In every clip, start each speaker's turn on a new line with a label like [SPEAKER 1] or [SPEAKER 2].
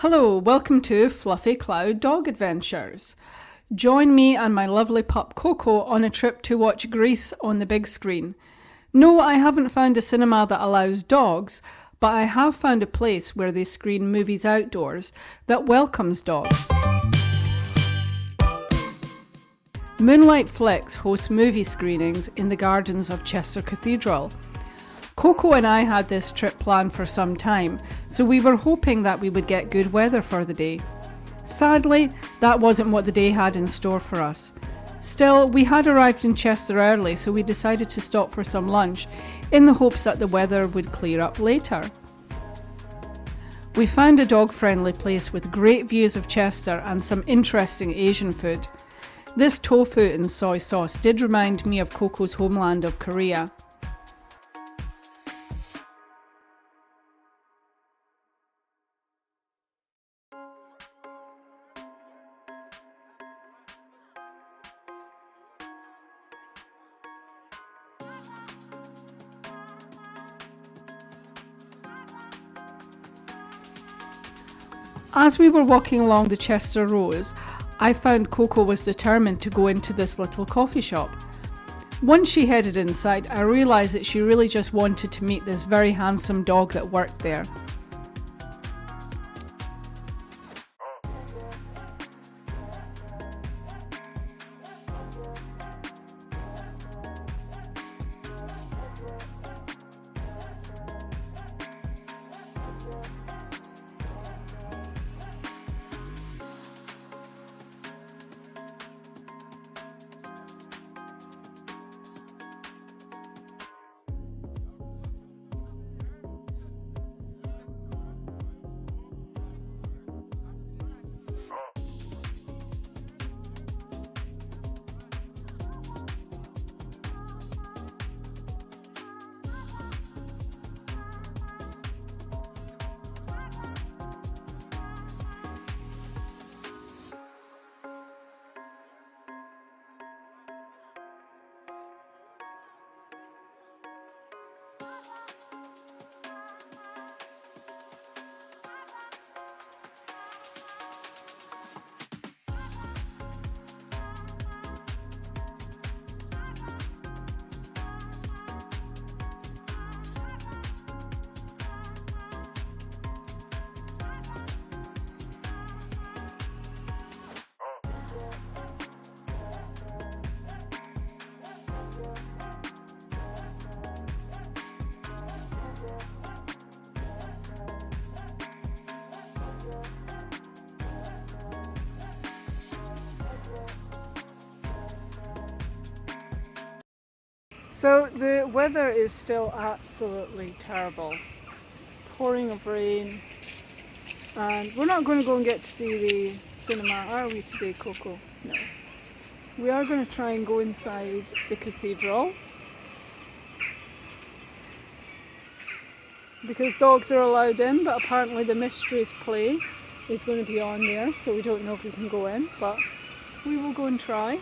[SPEAKER 1] Hello, welcome to Fluffy Cloud Dog Adventures. Join me and my lovely pup Coco on a trip to watch Grease on the big screen. No, I haven't found a cinema that allows dogs, but I have found a place where they screen movies outdoors that welcomes dogs. Moonlight Flicks hosts movie screenings in the gardens of Chester Cathedral. Coco and I had this trip planned for some time, so we were hoping that we would get good weather for the day. Sadly, that wasn't what the day had in store for us. Still, we had arrived in Chester early, so we decided to stop for some lunch in the hopes that the weather would clear up later. We found a dog-friendly place with great views of Chester and some interesting Asian food. This tofu and soy sauce did remind me of Coco's homeland of Korea. As we were walking along the Chester Rows, I found Coco was determined to go into this little coffee shop. Once she headed inside, I realised that she really just wanted to meet this very handsome dog that worked there. So the weather is still absolutely terrible. It's pouring of rain, and we're not going to go and get to see the cinema, are we today, Coco? No. We are going to try and go inside the cathedral because dogs are allowed in, but apparently the Mysteries play is going to be on there, so we don't know if we can go in, but we will go and try.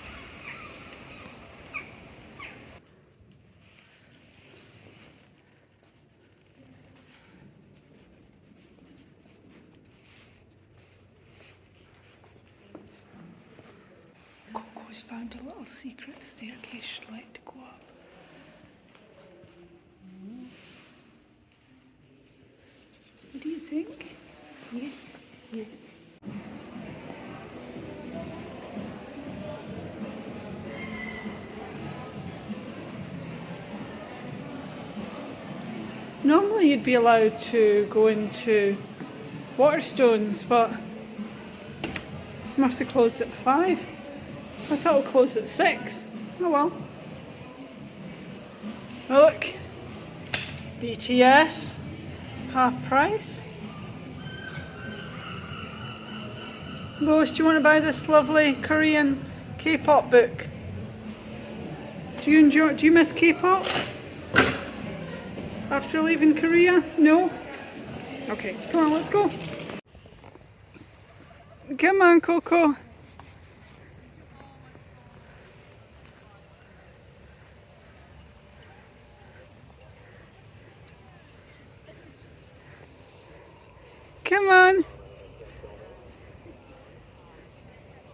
[SPEAKER 1] Coco's found a little secret staircase she'd like to go up. What do you think? Yes, yes. Normally you'd be allowed to go into Waterstones, but must have closed at 5. I thought it would close at 6. Oh well. Oh look, BTS, half price. Lois, do you want to buy this lovely Korean K-pop book? Do you miss K-pop? After leaving Korea? No? Okay, come on, let's go. Come on, Coco. Come on.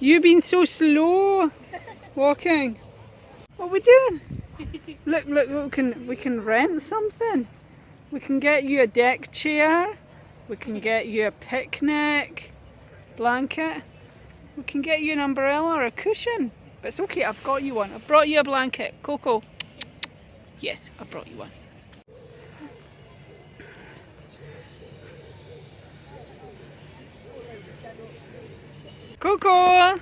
[SPEAKER 1] You've been so slow walking. What are we doing? Look, we can rent something. We can get you a deck chair. We can get you a picnic blanket. We can get you an umbrella or a cushion. But it's okay, I've got you one. I've brought you a blanket. Coco. Yes, I brought you one. Coco!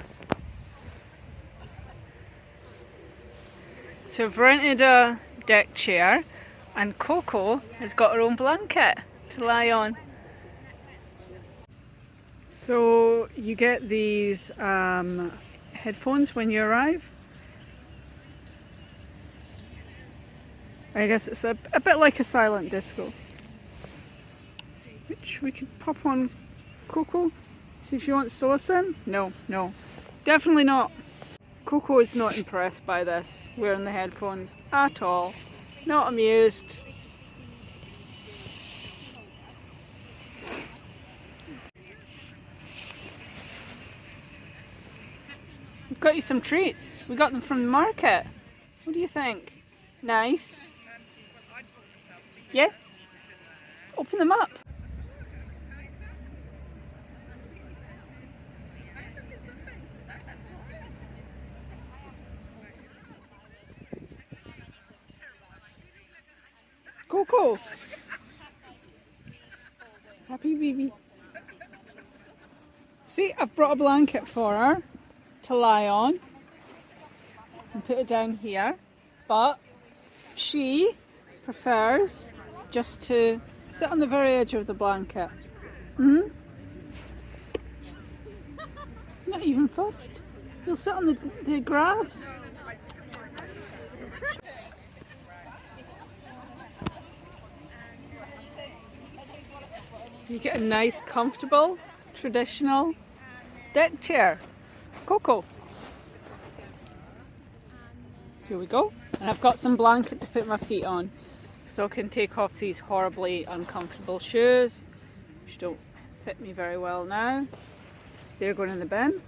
[SPEAKER 1] So I've rented a deck chair and Coco has got her own blanket to lie on. So you get these headphones when you arrive. I guess it's a bit like a silent disco. Which we could pop on Coco, see if she wants to listen. No, definitely not. Coco is not impressed by this, wearing the headphones at all. Not amused. We've got you some treats. We got them from the market. What do you think? Nice? Yeah? Let's open them up. Coco! Happy baby. See, I've brought a blanket for her to lie on and put it down here, but she prefers just to sit on the very edge of the blanket. Not even fussed. You'll sit on the grass. You get a nice, comfortable, traditional deck chair. Coco. Here we go. And I've got some blanket to put my feet on so I can take off these horribly uncomfortable shoes which don't fit me very well now. They're going in the bin.